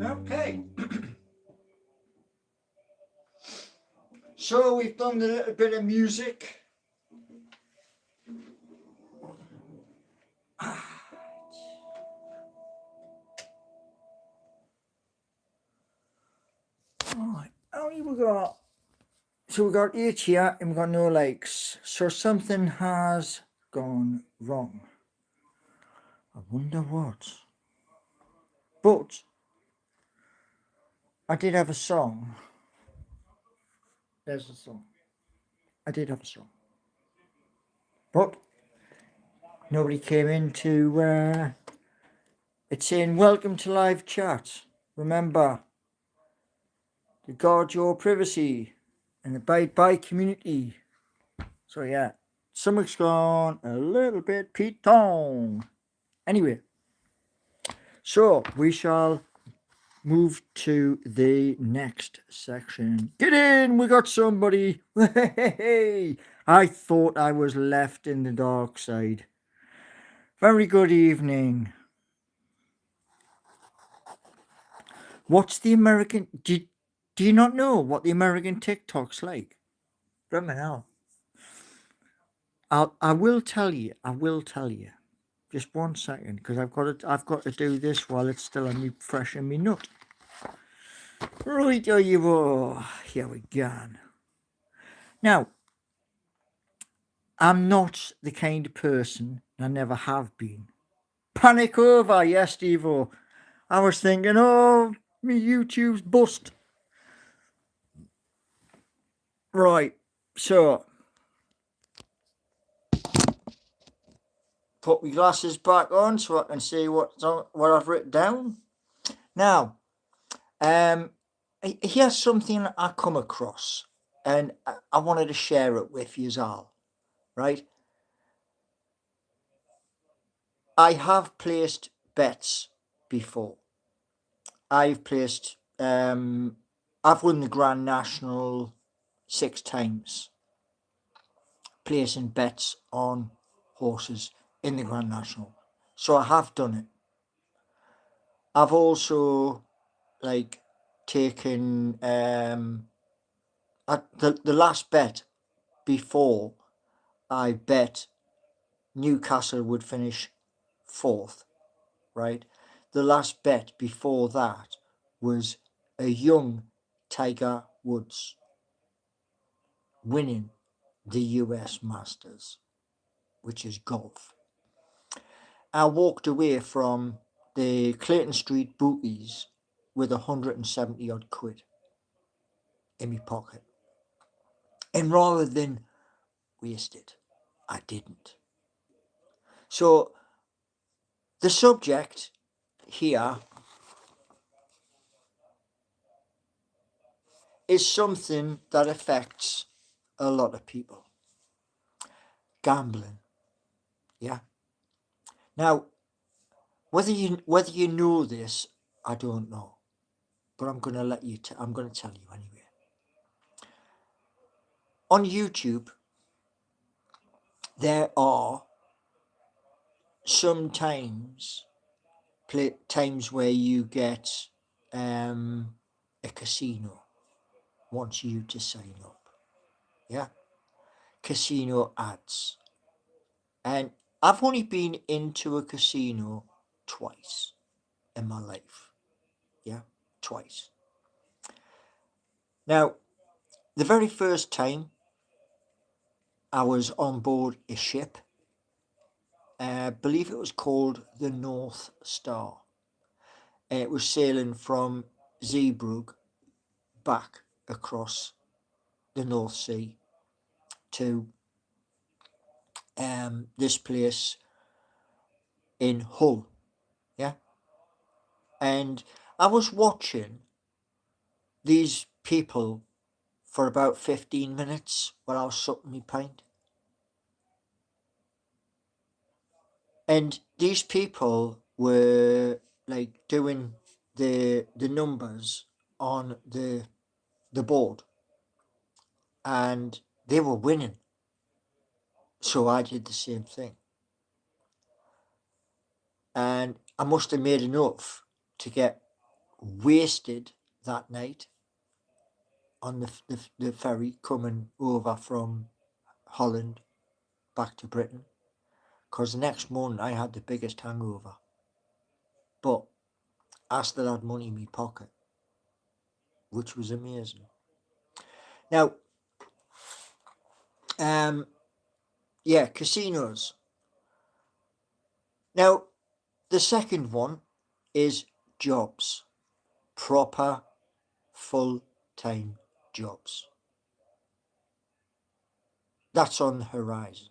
Okay. So we've done a little bit of music. Right. How many we got? So we got 8 here and we got no likes. So something has gone wrong. I wonder what. But I did have a song. There's a song. I did have a song. But nobody came in to it's saying welcome to live chat. Remember to guard your privacy and abide by community. So yeah, something's gone a little bit Python. Anyway, so we shall move to the next section. Get in, we got somebody. Hey, I thought I was left in the dark side. Very good evening. What's the American? Do you not know what the American TikTok's like? Blimey hell. I will tell you. I will tell you. Just 1 second, because I've got to do this while it's still on me fresh in me nut. Right, there you are. Here we go. Now, I'm not the kind of person, I never have been. Panic over, yes, Steve-O. I was thinking, oh, me YouTube's bust. Right, so put my glasses back on so I can see what I've written down. Now, here's something I come across, and I wanted to share it with you all. Right? I have placed bets before. I've placed. I've won the Grand National 6 times, placing bets on horses in the Grand National. So I have done it. I've also taken the last bet before I bet Newcastle would finish 4th, right? The last bet before that was a young Tiger Woods winning the US Masters, which is golf. I walked away from the Clayton Street bookies with 170 odd quid in my pocket. And rather than waste it, I didn't. So the subject here is something that affects a lot of people. Gambling. Yeah. Now, whether you know this, I don't know, but I'm going to let you. I'm going to tell you anyway. On YouTube, there are sometimes times where you get a casino wants you to sign up. Yeah, casino ads, and I've only been into a casino twice in my life. Yeah, twice. Now, the very first time I was on board a ship, I believe it was called the North Star, and it was sailing from Zeebrugge back across the North Sea to this place in Hull. Yeah, and I was watching these people for about 15 minutes while I was sucking my pint. And these people were doing the numbers on the board, and they were winning. So I did the same thing. And I must have made enough to get wasted that night on the ferry coming over from Holland back to Britain, because the next morning I had the biggest hangover, but I still had money in my pocket, which was amazing. Now, yeah, casinos. Now, the second one is jobs, proper full-time jobs. That's on the horizon.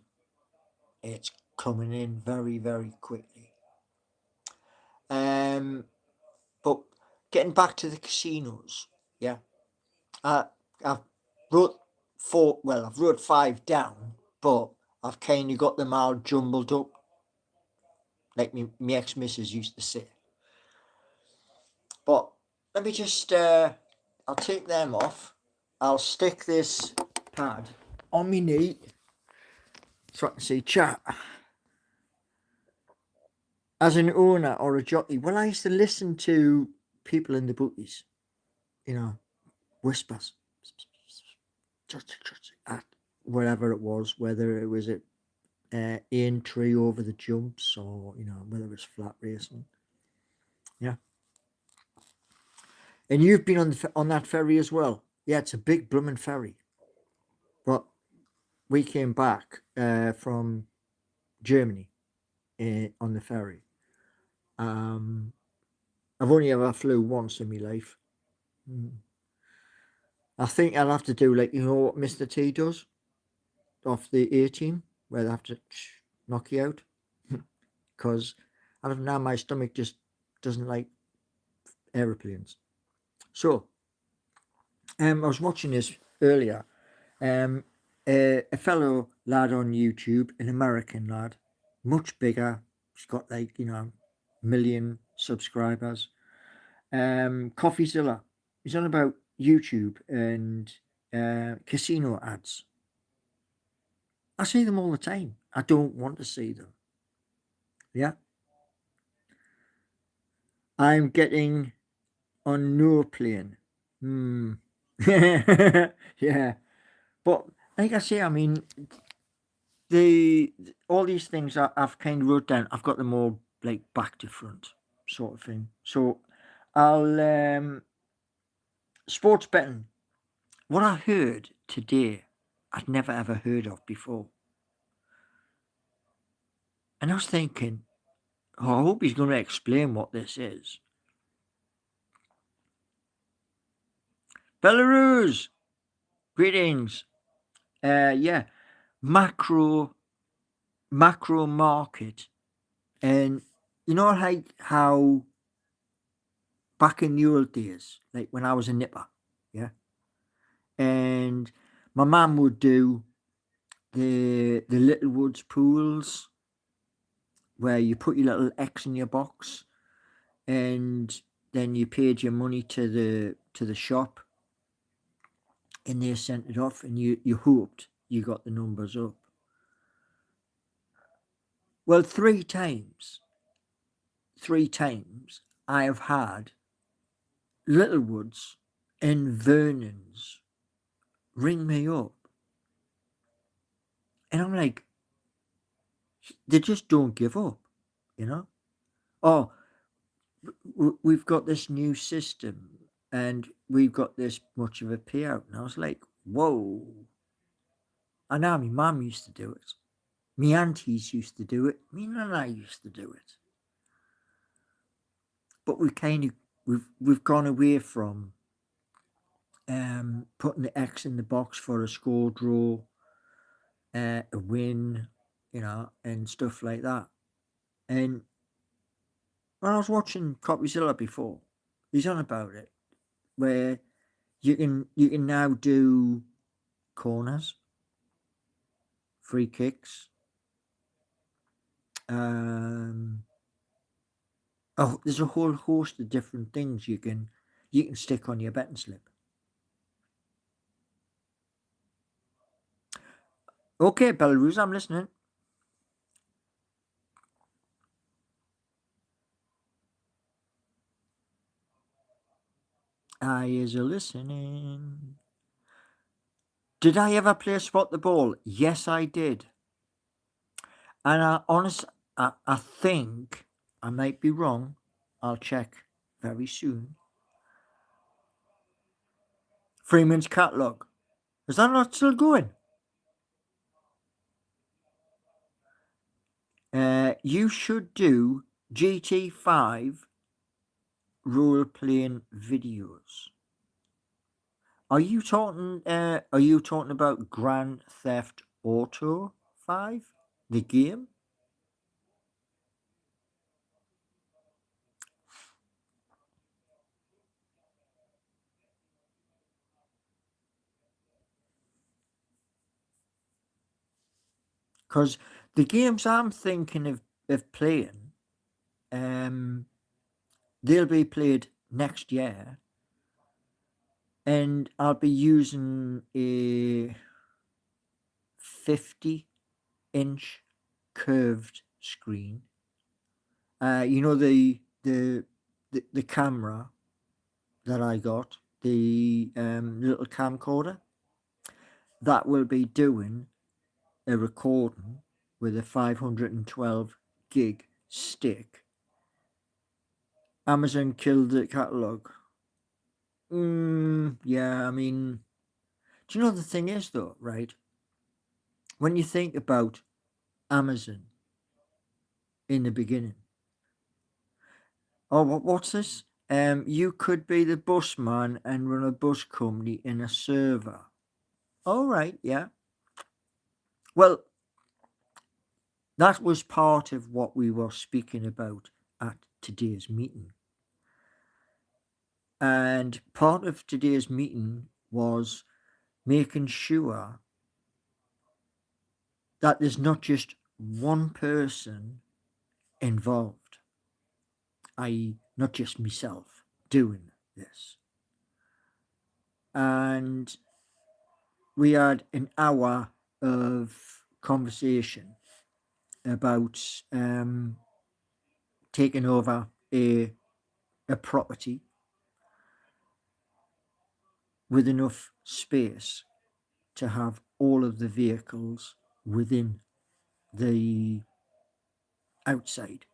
It's coming in very, very quickly. But getting back to the casinos, yeah, I've wrote I've wrote 5 down, but I've kind of got them all jumbled up, like my ex-missus used to say. But let me just, I'll take them off. I'll stick this pad on my knee so I can see chat. As an owner or a jockey, well, I used to listen to people in the bookies, whispers, at wherever it was, whether it was at Aintree over the jumps or, whether it was flat racing. Yeah. And you've been on that ferry as well. Yeah, it's a big blooming ferry. But we came back from Germany on the ferry. I've only ever flew once in my life. I think I'll have to do like, what Mr. T does off the A-team, where they have to knock you out. Because I don't know, my stomach just doesn't like aeroplanes. So, I was watching this earlier. A fellow lad on YouTube, an American lad, much bigger. He's got like, 1 million subscribers. Coffeezilla. He's on about YouTube and casino ads. I see them all the time. I don't want to see them. Yeah. I'm getting on no plane. Yeah. But like I say, I mean, all these things I've kind of wrote down, I've got them all like back to front sort of thing. So I'll sports betting. What I heard today, I'd never ever heard of before. And I was thinking, I hope he's going to explain what this is. Belarus, greetings. Yeah, macro market. And like how back in the old days, like when I was a nipper, yeah, and my mum would do the Little Woods pools where you put your little X in your box and then you paid your money to the shop and they sent it off and you hoped you got the numbers up. Well, 3 times I have had Littlewoods and Vernon's ring me up. And I'm like, they just don't give up, Oh, we've got this new system and we've got this much of a payout. And I was like, whoa. I know my mum used to do it. Me aunties used to do it. Me and I used to do it. But we've gone away from putting the X in the box for a score draw, a win, and stuff like that. And when I was watching Copyzilla before, he's on about it, where you can now do corners, free kicks. There's a whole host of different things you can stick on your betting slip. Okay, Belarus, I'm listening. I is a listening. Did I ever play Spot the Ball? Yes, I did. And I think, I might be wrong, I'll check very soon. Freeman's Catalogue. Is that not still going? You should do GT5 role-playing videos. Are you talking about Grand Theft Auto 5? The game? Because the games I'm thinking of playing, they'll be played next year, and I'll be using a 50-inch curved screen. You know the camera that I got, the little camcorder, that will be doing a recording with a 512 gig stick. Amazon killed the catalog. Yeah, I mean, do you know the thing is though, right? When you think about Amazon in the beginning, oh, what's this? You could be the busman and run a bus company in a server. All right, yeah. Well, that was part of what we were speaking about at today's meeting. And part of today's meeting was making sure that there's not just one person involved, i.e., not just myself doing this. And we had an hour of conversation about taking over a property with enough space to have all of the vehicles within the outside.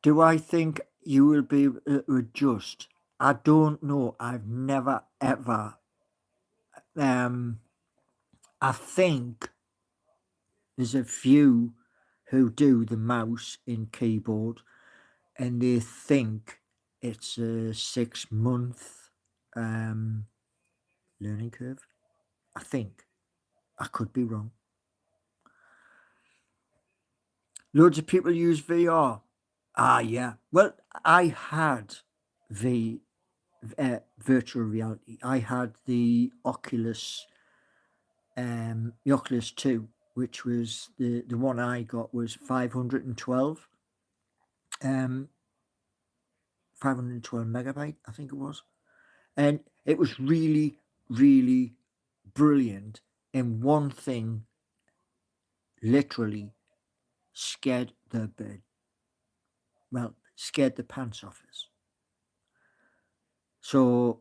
Do I think you will be able to adjust? I don't know. I've never ever. I think there's a few who do the mouse in keyboard, and they think it's a 6-month learning curve. I think. I could be wrong. Loads of people use VR. Ah, yeah. Well, I had the virtual reality. I had the Oculus 2, which was the one I got was 512 megabyte, I think it was, and it was really, really brilliant. And one thing literally scared the bed. Well, scared the pants off us. So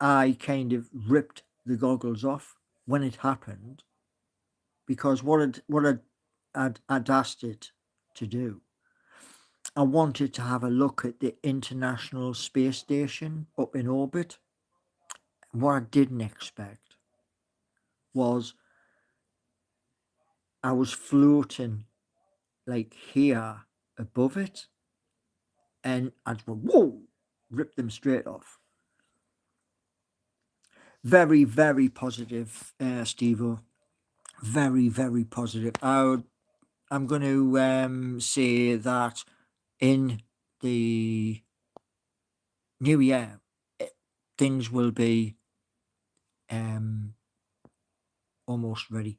I kind of ripped the goggles off when it happened, because I'd asked it to do. I wanted to have a look at the International Space Station up in orbit. What I didn't expect was I was floating like here above it, and I'd go, whoa, rip them straight off. Very, very positive, Steve-O. Very, very positive. I'm going to say that in the new year, things will be almost ready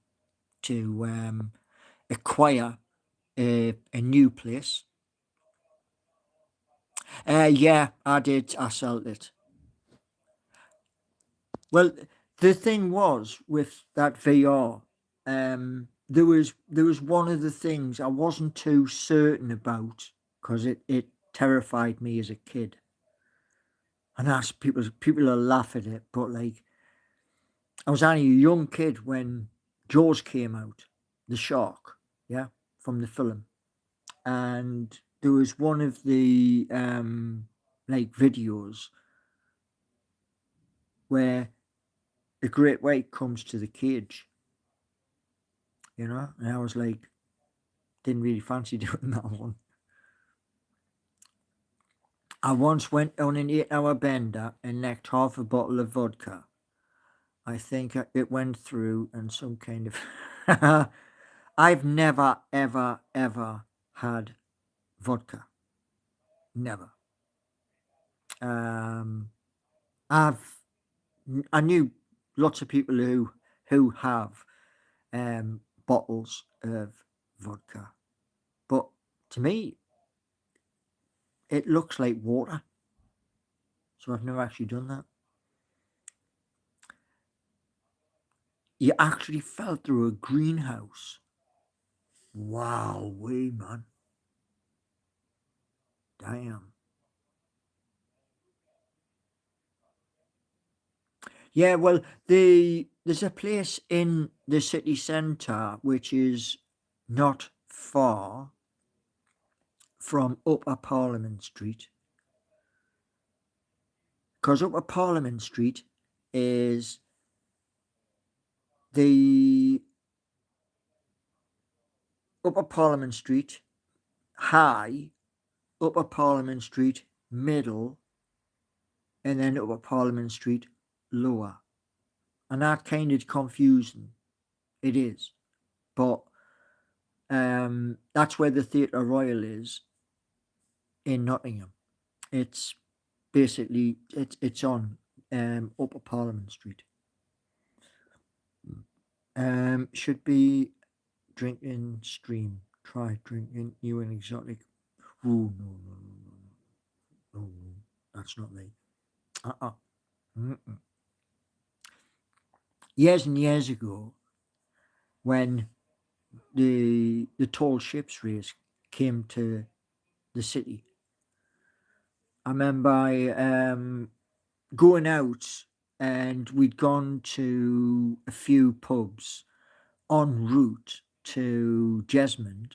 to acquire a new place. Yeah, I did. I sold it. Well, the thing was with that VR, there was one of the things I wasn't too certain about because it terrified me as a kid. And that's people will laugh at it, but like I was only a young kid when Jaws came out, the shark, yeah, from the film. And there was one of the like videos where a great white comes to the cage, you know, and I was like, didn't really fancy doing that one. I once went on an 8-hour bender and necked half a bottle of vodka. I think it went through and some kind of. I've never, ever, ever had vodka. Never. Um, I knew lots of people who have bottles of vodka, but to me, it looks like water. So I've never actually done that. You actually fell through a greenhouse. Wow, way man. Damn. Yeah, well, there's a place in the city centre which is not far from Upper Parliament Street, because Upper Parliament Street is the Upper Parliament Street High, Upper Parliament Street Middle, and then Upper Parliament Street Lower. And that kind of confusing. It is. But that's where the Theatre Royal is in Nottingham. It's basically it's on Upper Parliament Street. Should be drinking stream. Try drinking new and exotic. Oh no, that's not me. Mm-mm. Years and years ago, when the tall ships race came to the city, I remember going out, and we'd gone to a few pubs en route to Jesmond,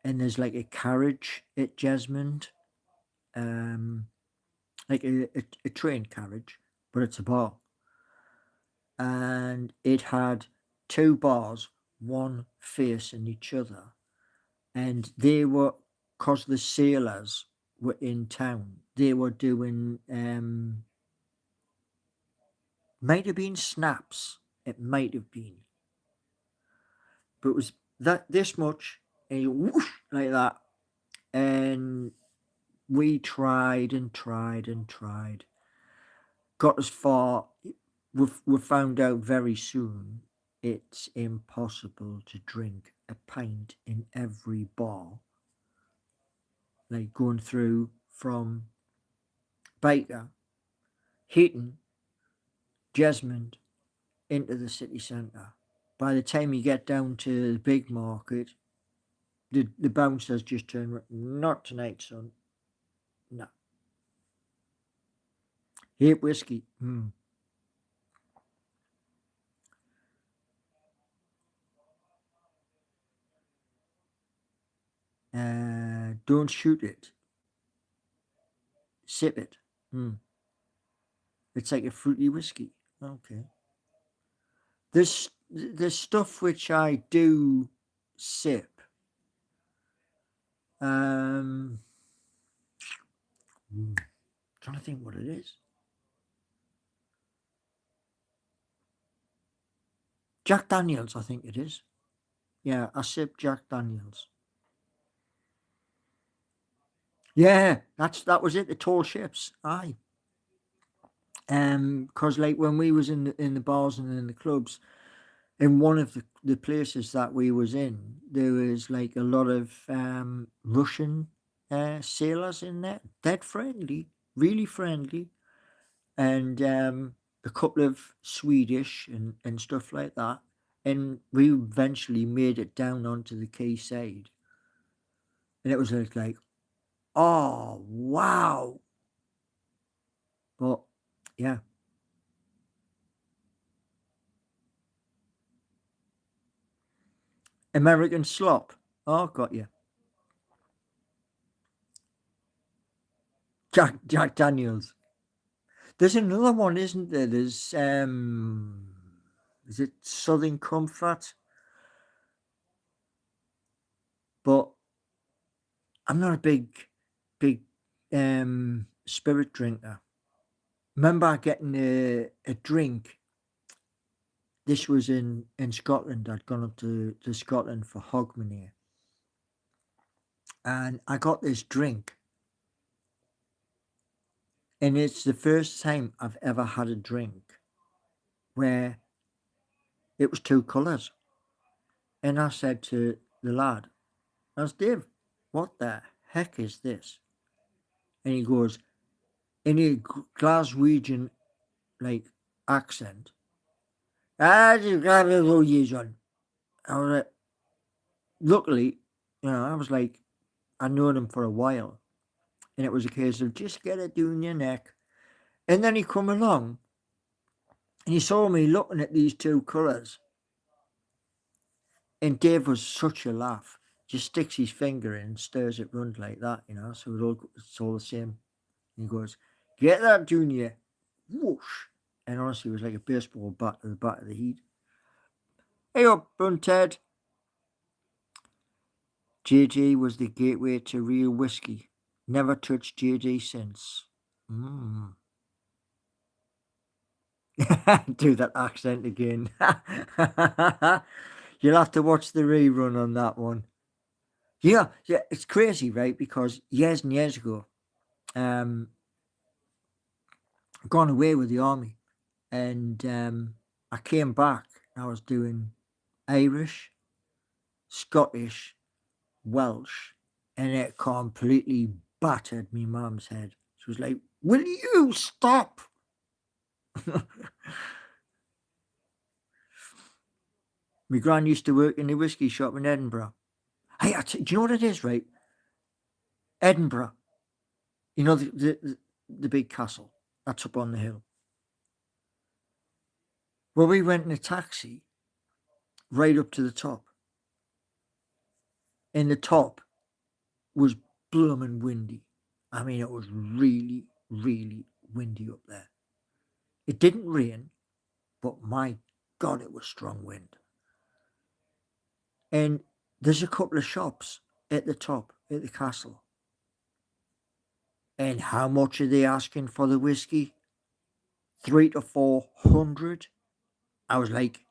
and there's like a carriage at Jesmond, like a train carriage, but it's a bar, and it had two bars, one facing each other, and they were, because the sailors were in town, they were doing might have been snaps, it might have been, but it was that this much, and you whoosh like that, and we tried and tried and tried, got as far. We found out very soon it's impossible to drink a pint in every bar, like going through from Baker, Heaton, Jesmond into the city centre. By the time you get down to the big market, the bouncers just turn, not tonight, son. No. Hate whiskey. Don't shoot it. Sip it. It's like a fruity whiskey. Okay. There's stuff which I do sip. Trying to think what it is. Jack Daniels, I think it is. Yeah, I sip Jack Daniels. Yeah, that was it. The tall ships. Aye. Because like when we was in the bars and in the clubs, in one of the places that we was in, there was like a lot of Russian sailors in there, dead friendly, really friendly, and a couple of Swedish and stuff like that. And we eventually made it down onto the quayside, and it was like Oh, wow. But, yeah. American slop. Oh, got you. Jack Daniels. There's another one, isn't there? There's is it Southern Comfort? But I'm not a big spirit drinker. Remember getting a drink. This was in Scotland. I'd gone up to Scotland for Hogmanay. And I got this drink. And it's the first time I've ever had a drink where it was two colours. And I said to the lad, I was, Dave, what the heck is this? And he goes, in a Glaswegian like accent, just grab a little years on. I was like, luckily, I was like, I'd known him for a while. And it was a case of just get it down your neck. And then he come along and he saw me looking at these two colours. And Dave was such a laugh. Just sticks his finger in and stirs it round like that, so it's all the same. And he goes, get that, Junior. Whoosh. And honestly, it was like a baseball bat to the back of the heat. Hey up, Bunted. JJ was the gateway to real whiskey. Never touched JJ since. Do that accent again. You'll have to watch the rerun on that one. Yeah, it's crazy, right? Because years and years ago, gone away with the army, and I came back. I was doing Irish, Scottish, Welsh, and it completely battered me mum's head. She was like, "Will you stop?" My gran used to work in the whiskey shop in Edinburgh. Hey, do you know what it is, right? Edinburgh. You know the big castle that's up on the hill. Well, we went in a taxi right up to the top. And the top was blooming windy. I mean, it was really, really windy up there. It didn't rain, but my God, it was strong wind. And there's a couple of shops at the top at the castle. And how much are they asking for the whiskey? 300 to 400. I was like,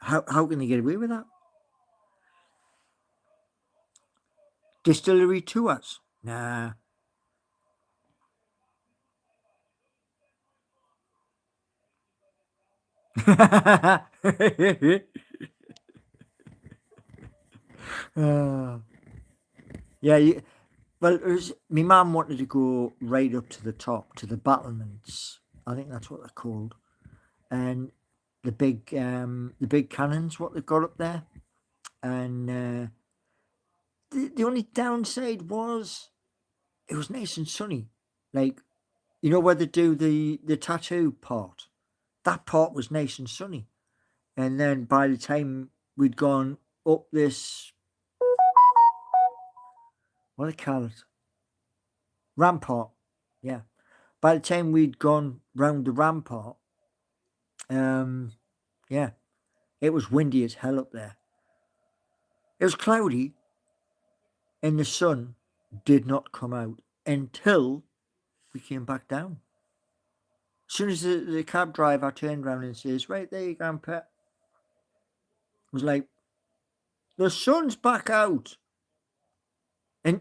how can they get away with that? Distillery tours? Nah. uh, yeah, well, my mum wanted to go right up to the top, to the battlements. I think that's what they're called. And the big cannons, what they've got up there. And the only downside was it was nice and sunny. Like, where they do the tattoo part. That part was nice and sunny. And then by the time we'd gone up this, what do they call it? Rampart. Yeah. By the time we'd gone round the rampart, yeah, it was windy as hell up there. It was cloudy, and the sun did not come out until we came back down. As soon as the cab driver turned around and says, "Right there, you Grandpa," it was like, the sun's back out. And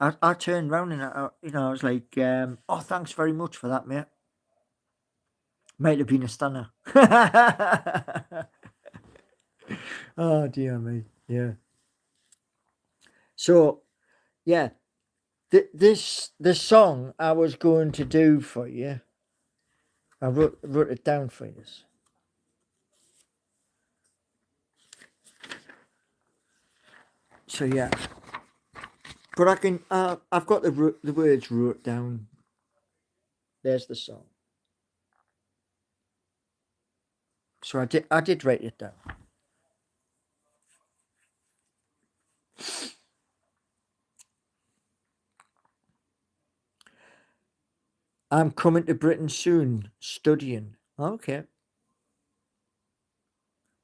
I turned around and I was like, "Oh, thanks very much for that, mate." Might have been a stunner. Oh dear me, yeah. So, yeah, this song I was going to do for you. I wrote it down for you. So yeah, But I can. I've got the words wrote down. There's the song. So I did write it down. I'm coming to Britain soon, studying. Okay.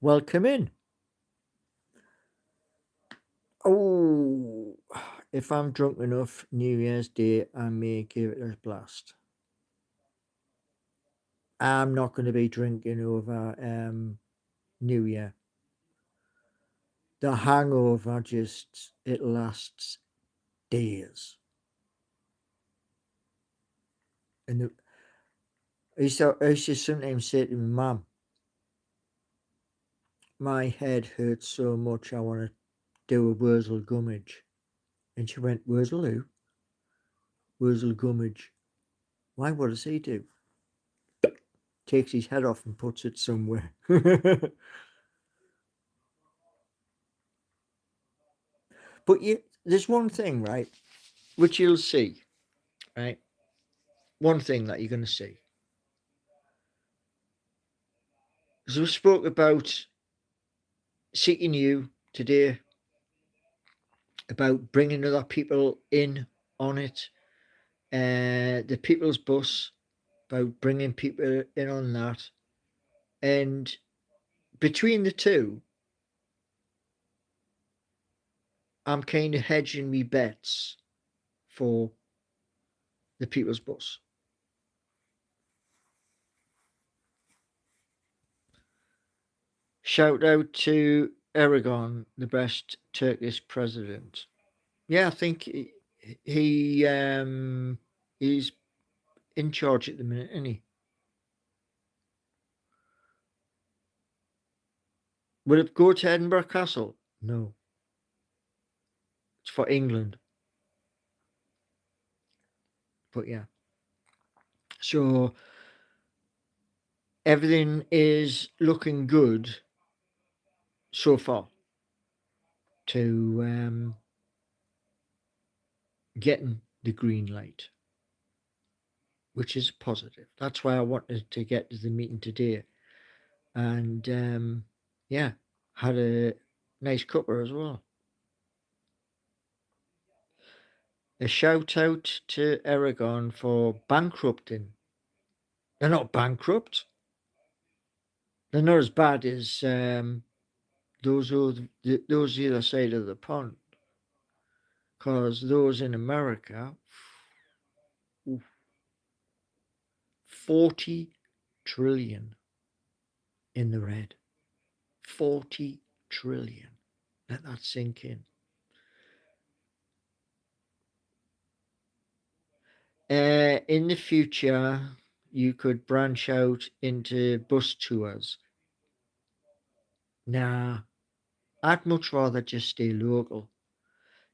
Welcome in. Oh, if I'm drunk enough New Year's Day, I may give it a blast. I'm not going to be drinking over New Year. The hangover it lasts days. And I used to sometimes say to my mum, my head hurts so much I want to do a Wurzel Gummidge. And she went, Wurzel who? Wurzel Gummidge. Why, what does he do? Takes his head off and puts it somewhere. But there's one thing, right, which you'll see, right? One thing that you're going to see. So we spoke about Seeking You today, about bringing other people in on it, the People's Bus, about bringing people in on that. And between the two, I'm kind of hedging me bets for the People's Bus. Shout out to Erdogan, the best Turkish president. Yeah, I think he's in charge at the minute, isn't he? Will it go to Edinburgh Castle? No. It's for England. But yeah. So everything is looking good so far to getting the green light, which is positive. That's why I wanted to get to the meeting today. And yeah, had a nice cuppa as well. A shout out to Aragon for bankrupting. They're not bankrupt. They're not as bad as those the other side of the pond. Because those in America, 40 trillion in the red. 40 trillion. Let that sink in. In the future, you could branch out into bus tours. Nah, I'd much rather just stay local.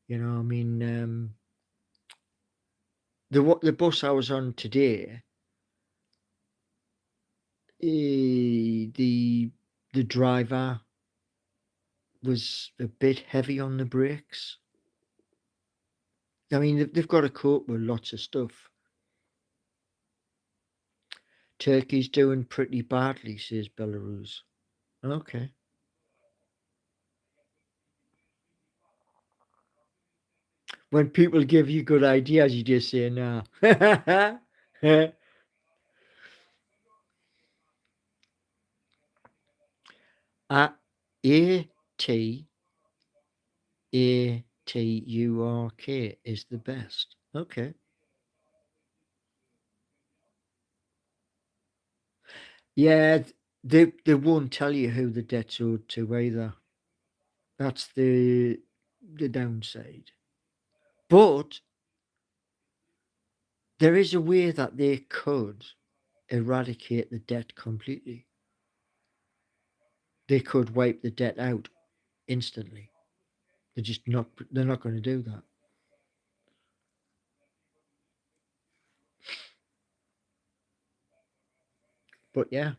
You know, I mean, the bus I was on today, the driver was a bit heavy on the brakes. I mean, they've got to cope with lots of stuff. Turkey's doing pretty badly, says Belarus. Okay. When people give you good ideas, you just say no. ATATURK is the best. Okay. Yeah, they won't tell you who the debt's owed to either. That's the downside. But there is a way that they could eradicate the debt completely. They could wipe the debt out instantly. They're not going to do that. But yeah.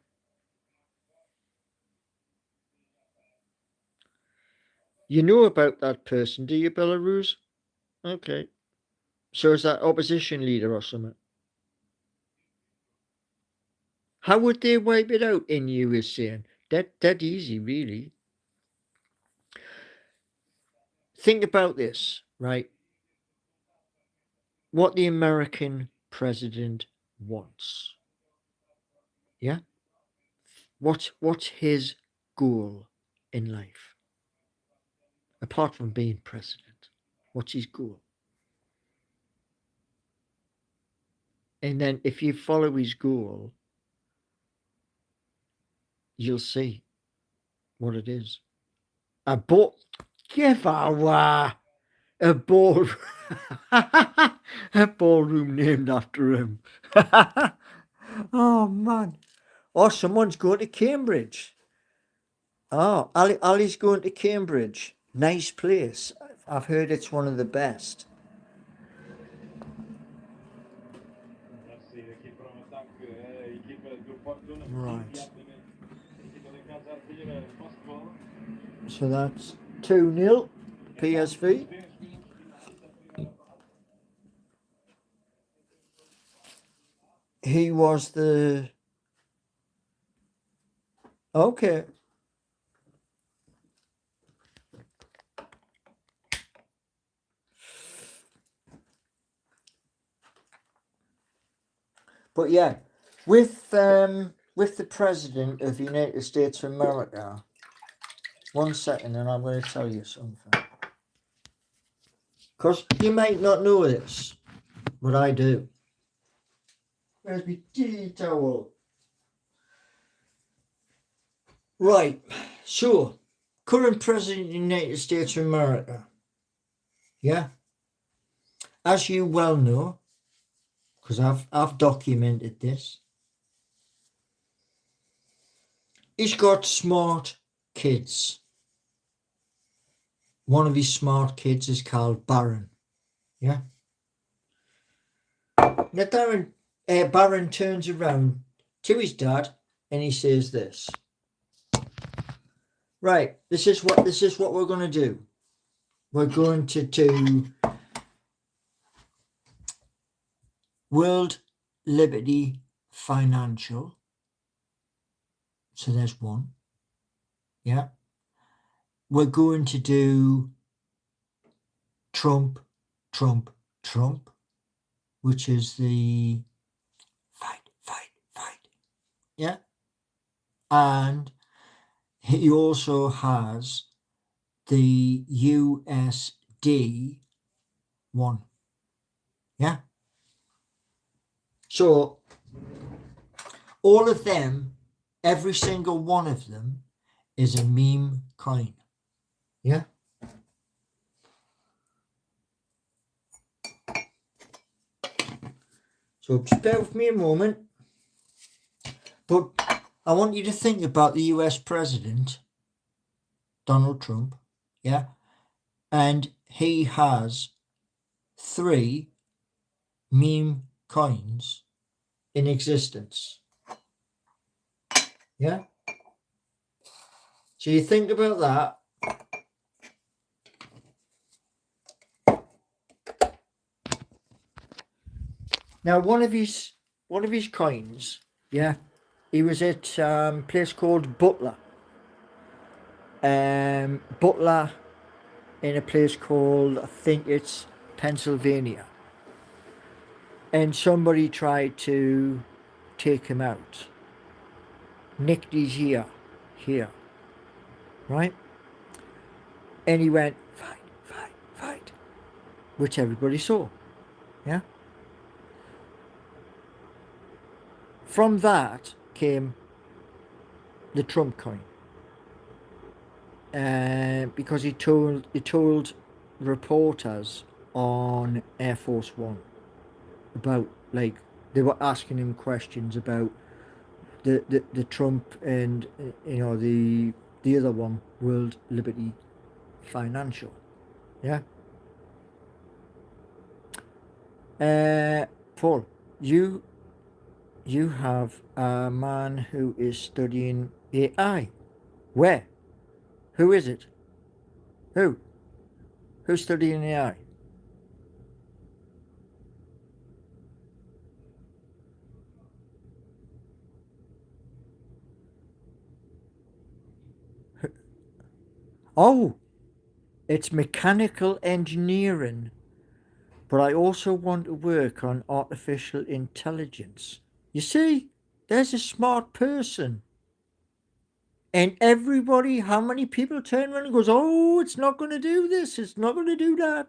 You know about that person, do you, Belarus? Okay. So is that opposition leader or something? How would they wipe it out in USA? That easy, really. Think about this, right? What the American president wants. Yeah? What's his goal in life? Apart from being president. What's his goal? And then if you follow his goal, you'll see what it is. A ball. Give a ball. A ballroom named after him. Oh man. Oh, someone's going to Cambridge. Oh, Ali's going to Cambridge. Nice place. I've heard it's one of the best. Right. So that's 2-0 PSV. He was the... Okay. But yeah, with the President of the United States of America, 1 second and I'm going to tell you something. Because you might not know this, but I do. Where's my tea towel? Right, so, current President of the United States of America. Yeah? As you well know, because I've documented this, he's got smart kids. One of his smart kids is called Barron. Yeah? Now Barron turns around to his dad and he says this. Right, this is what we're going to do. We're going to do World Liberty Financial. So there's one. Yeah. We're going to do Trump, which is the fight. Yeah. And he also has the USD one. Yeah. So all of them, every single one of them is a meme coin. Yeah. So just bear with me a moment. But I want you to think about the US president, Donald Trump. Yeah. And he has 3 meme coins in existence. Yeah. So you think about that. Now one of his coins, yeah, he was at a place called Butler. Butler in a place called, I think it's Pennsylvania. And somebody tried to take him out. Nicked his ear here. Right? And he went, fight. Which everybody saw. Yeah? From that came the Trump coin. Because he told reporters on Air Force One about, like, they were asking him questions about the Trump and the other one, World Liberty Financial. Yeah. Paul, you have a man who is studying AI. Where? Who is it? Who's studying AI? Oh, it's mechanical engineering, but I also want to work on artificial intelligence. You see, there's a smart person. And everybody, how many people turn around and goes, oh, it's not going to do this, it's not going to do that.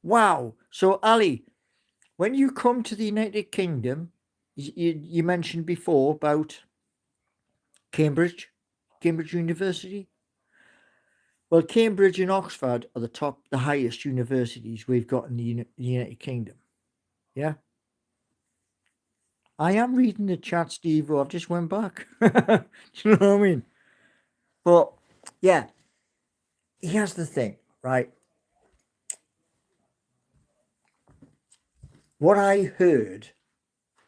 Wow. So, Ali, when you come to the United Kingdom, you mentioned before about Cambridge University. Well, Cambridge and Oxford are the highest universities we've got in the United Kingdom. Yeah. I am reading the chat, Steve. I've just went back. Do you know what I mean? But yeah, here's the thing, right? What I heard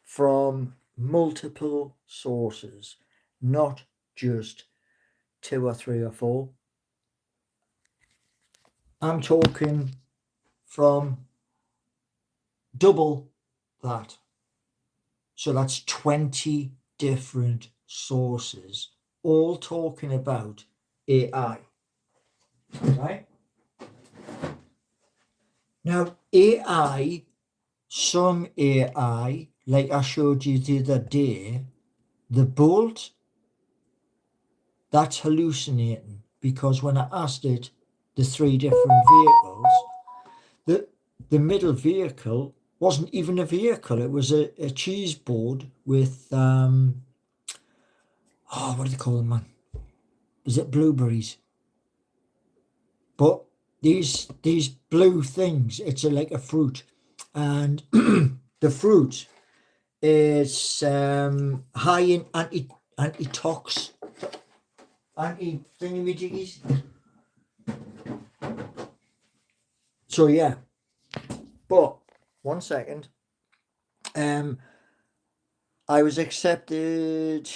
from multiple sources, not just two or three or four. I'm talking from double that. So that's 20 different sources, all talking about AI. Right? Now, AI, some AI, like I showed you the other day, the Bolt, that's hallucinating, because when I asked it the three different vehicles, the middle vehicle wasn't even a vehicle. It was a cheese board with what do they call them, man? Is it blueberries? But these blue things, it's like a fruit, and the fruit is high in antitox anti thingamajiggies. So yeah, but 1 second. I was accepted.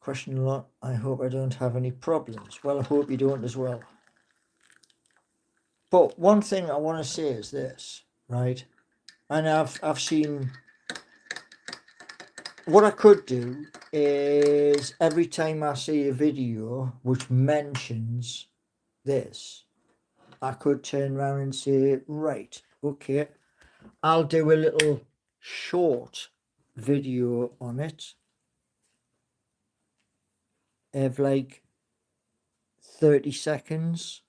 Question a lot. I hope I don't have any problems. Well, I hope you don't as well. But one thing I want to say is this, right? And I've seen. What I could do is every time I see a video which mentions this, I could turn around and say, right, okay, I'll do a little short video on it of like 30 seconds,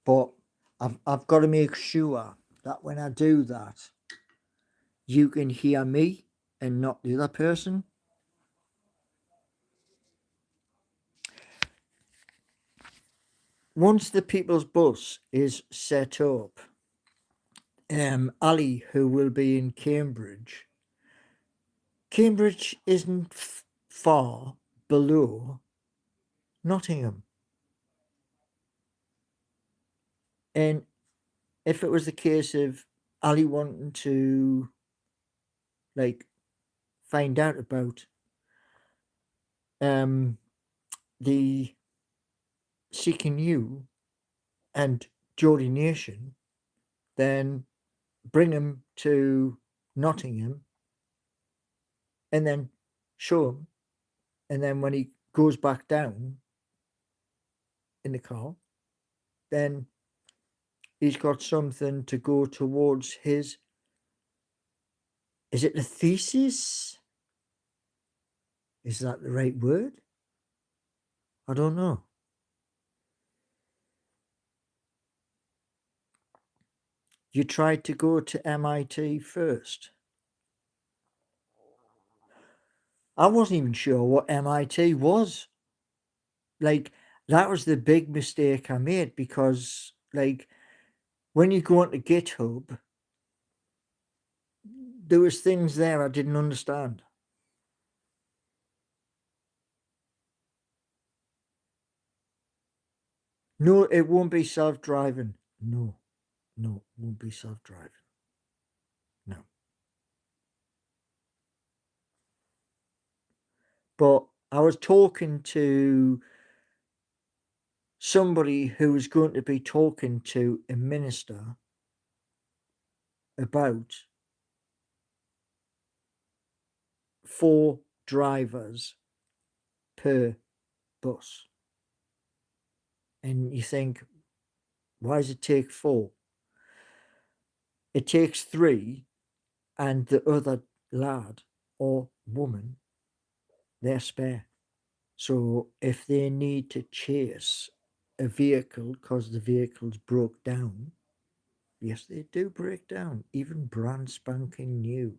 but I've got to make sure that when I do that, you can hear me and not the other person. Once the People's Bus is set up, Ali, who will be in Cambridge isn't far below Nottingham. And if it was the case of Ali wanting to like find out about the Seeking You and Geordie Nation, then bring him to Nottingham and then show him. And then when he goes back down in the car, then he's got something to go towards his. Is it the thesis? Is that the right word? I don't know. You tried to go to MIT first. I wasn't even sure what MIT was. Like, that was the big mistake I made, because, like, when you go onto GitHub, there was things there I didn't understand. No, it won't be self-driving. No, it won't be self-driving. No. But I was talking to somebody who was going to be talking to a minister about 4 drivers per bus. And you think, why does it take 4? It takes 3, and the other lad or woman, they're spare. So if they need to chase a vehicle because the vehicle's broke down, yes, they do break down. Even brand spanking new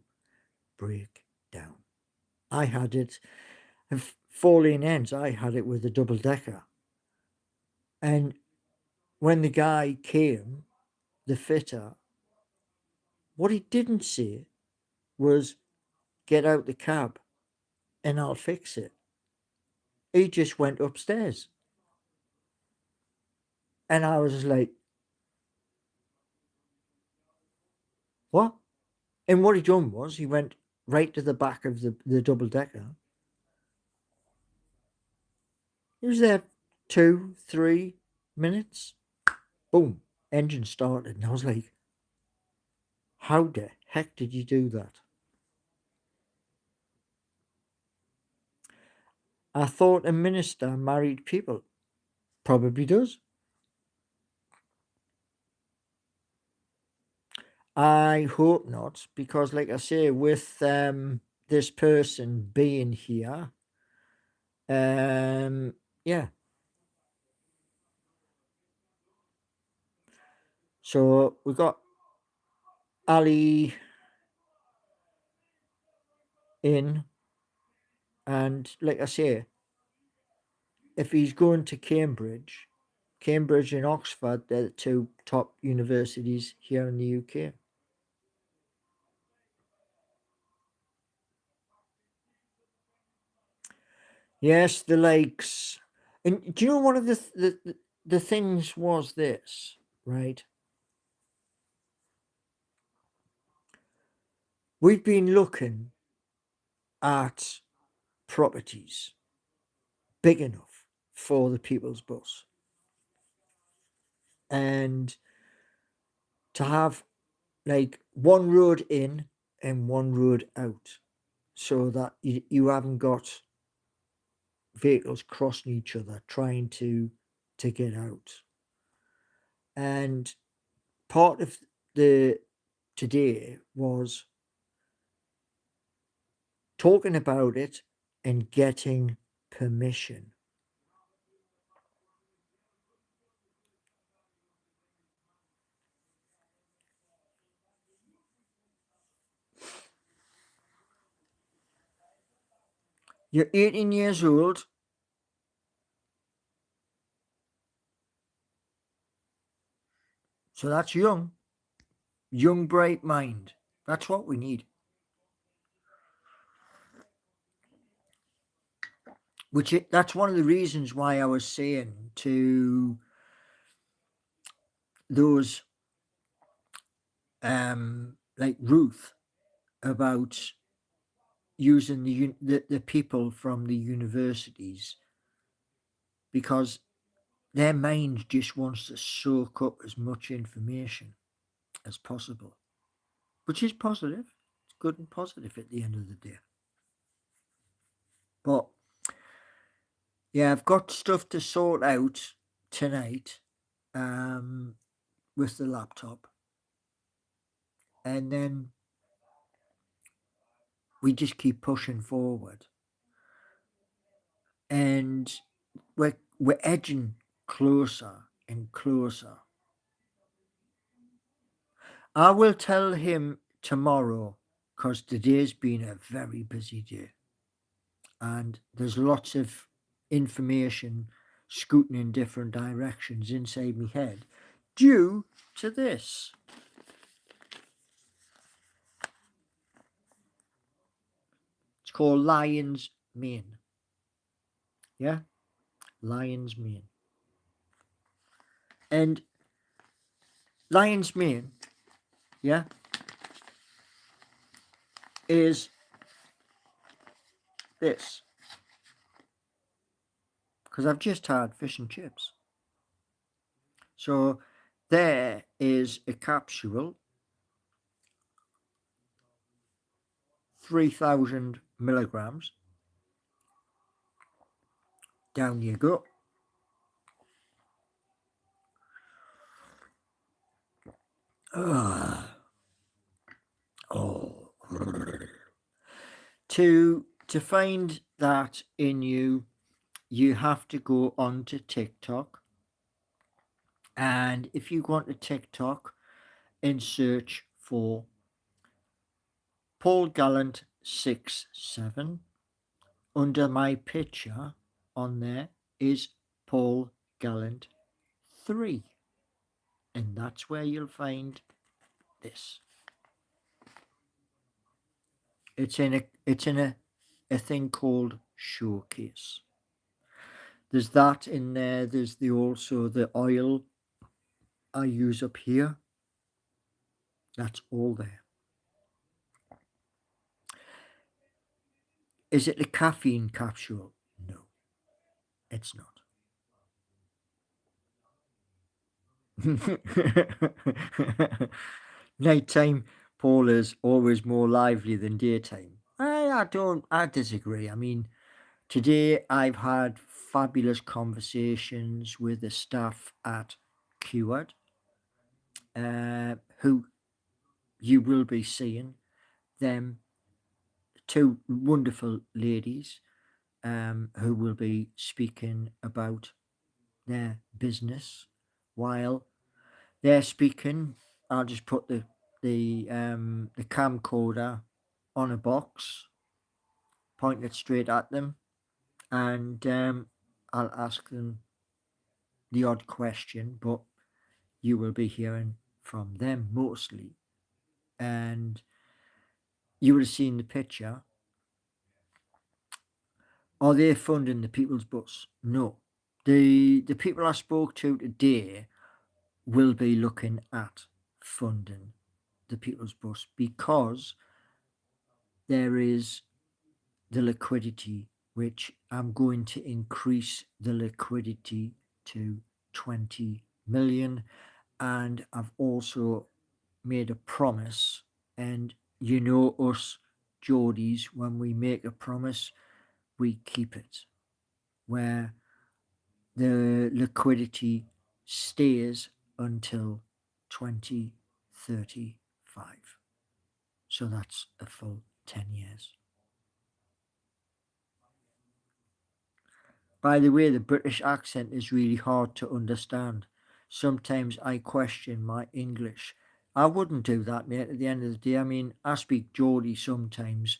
break down. I had it, 4 lane ends, I had it with a double decker. And when the guy came, the fitter, what he didn't say was, get out the cab and I'll fix it. He just went upstairs. And I was like, what? And what he done was he went right to the back of the double decker. He was there 2, 3 minutes. Boom, engine started. And I was like, how the heck did you do that? I thought a minister married people. Probably does. I hope not, because like I say, with this person being here, yeah. So we got Ali in, and like I say, if he's going to Cambridge and Oxford, they're the 2 top universities here in the UK. Yes, the lakes. And do you know one of the things was this, right? We've been looking at properties big enough for the People's Bus. And to have like one road in and one road out, so that you haven't got vehicles crossing each other trying to get out. And part of the today was talking about it and getting permission. You're 18 years old. So that's young. Young, bright mind. That's what we need. That's one of the reasons why I was saying to those like Ruth about using the people from the universities, because their mind just wants to soak up as much information as possible, which is positive. It's good and positive at the end of the day. But yeah, I've got stuff to sort out tonight with the laptop, and then we just keep pushing forward, and we're edging closer and closer. I will tell him tomorrow, because today's been a very busy day, and there's lots of information scooting in different directions inside my head due to this. It's called Lion's Mane. Yeah? Lion's Mane. And Lion's Mane, yeah, is this. Because I've just had fish and chips. So there is a capsule, 3,000 milligrams. Down you go. Ah. Oh. To find that in you, you have to go onto TikTok. And if you go onto TikTok and search for Paul Gallant 67, under my picture on there is Paul Gallant 3. And that's where you'll find this. It's in a thing called Showcase. There's that in there. There's also the oil I use up here. That's all there. Is it a caffeine capsule? No, it's not. Nighttime, Paul, is always more lively than daytime. I disagree. I mean, today I've had fabulous conversations with the staff at Keyword, who you will be seeing them, two wonderful ladies, who will be speaking about their business. While they're speaking, I'll just put the camcorder on a box, point it straight at them, and I'll ask them the odd question, but you will be hearing from them mostly. And you would have seen the picture. Are they funding the People's Bus? No. The people I spoke to today will be looking at funding the People's Bus because there is the liquidity, which I'm going to increase the liquidity to 20 million. And I've also made a promise, and you know us Geordies, when we make a promise, we keep it, where the liquidity stays until 2035. So that's a full 10 years. By the way, the British accent is really hard to understand. Sometimes I question my English. I wouldn't do that, mate, at the end of the day. I mean, I speak Geordie sometimes,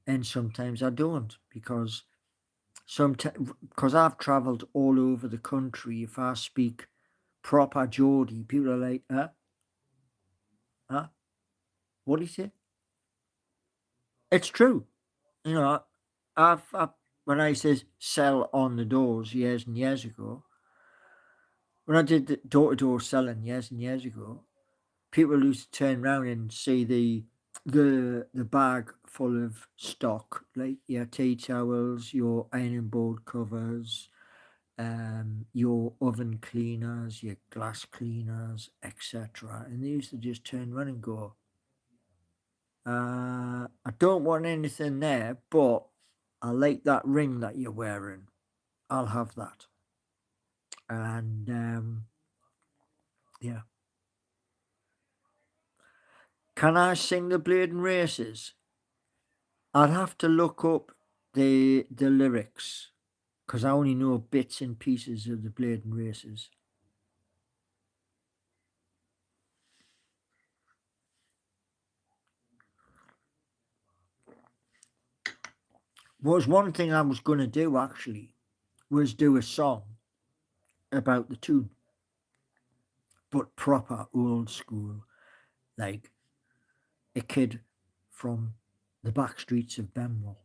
and sometimes I don't, because I've travelled all over the country. If I speak proper Geordie, people are like, huh? What do you say? It's true. You know, I've when I says sell on the doors years and years ago, when I did the door-to-door selling years and years ago, people used to turn around and see the bag full of stock, like your tea towels, your ironing board covers, your oven cleaners, your glass cleaners, etc. And they used to just turn around and go, I don't want anything there, but I like that ring that you're wearing. I'll have that. And yeah. Can I sing the Bladen Races? I'd have to look up the lyrics, because I only know bits and pieces of the Bladen Races. Was one thing I was going to do, actually, was do a song about the tune, but proper old school, like a kid from the back streets of Benwell,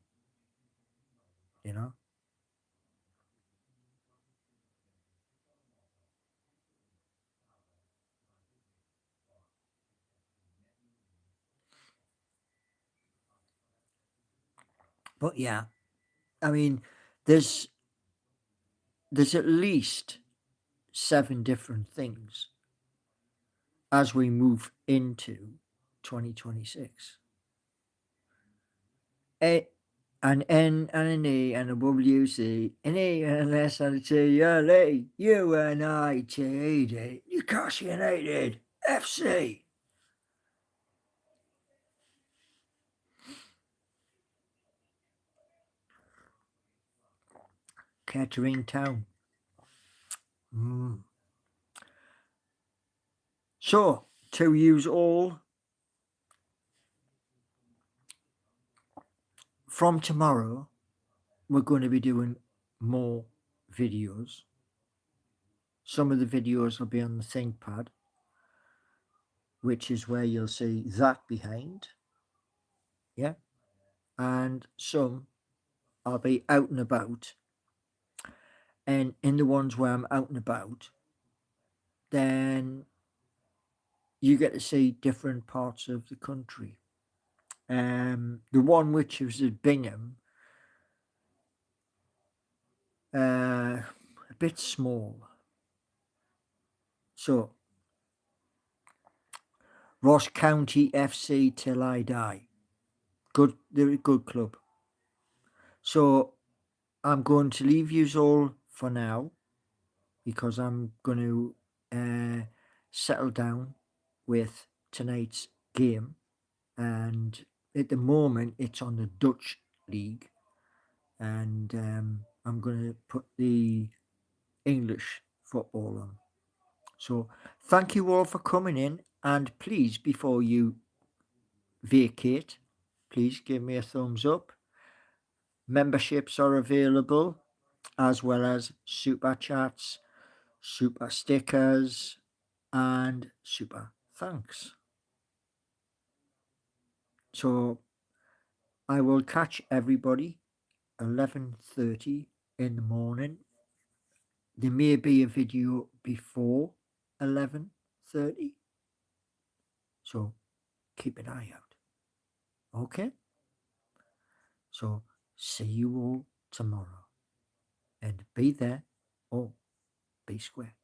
you know? But yeah, I mean, there's at least 7 different things as we move into 2026. an N and an E and a WC, an E and an S and a T, L E, UNITED, Newcastle United, FC. Kettering Town. So, to use all, from tomorrow, we're going to be doing more videos. Some of the videos will be on the ThinkPad, which is where you'll see that behind. Yeah. And some I'll be out and about. And in the ones where I'm out and about, then you get to see different parts of the country. The one which was at Bingham, a bit small. So, Ross County FC till I die. Good, they're a good club. So, I'm going to leave you all for now because I'm going to settle down with tonight's game. And at the moment, it's on the Dutch League. And I'm going to put the English football on. So thank you all for coming in, and please, before you vacate, please give me a thumbs up. Memberships are available, as well as super chats, super stickers, and super thanks. So I will catch everybody 11:30 in the morning. There may be a video before 11:30, so keep an eye out. Okay? So see you all tomorrow, and be there or be square.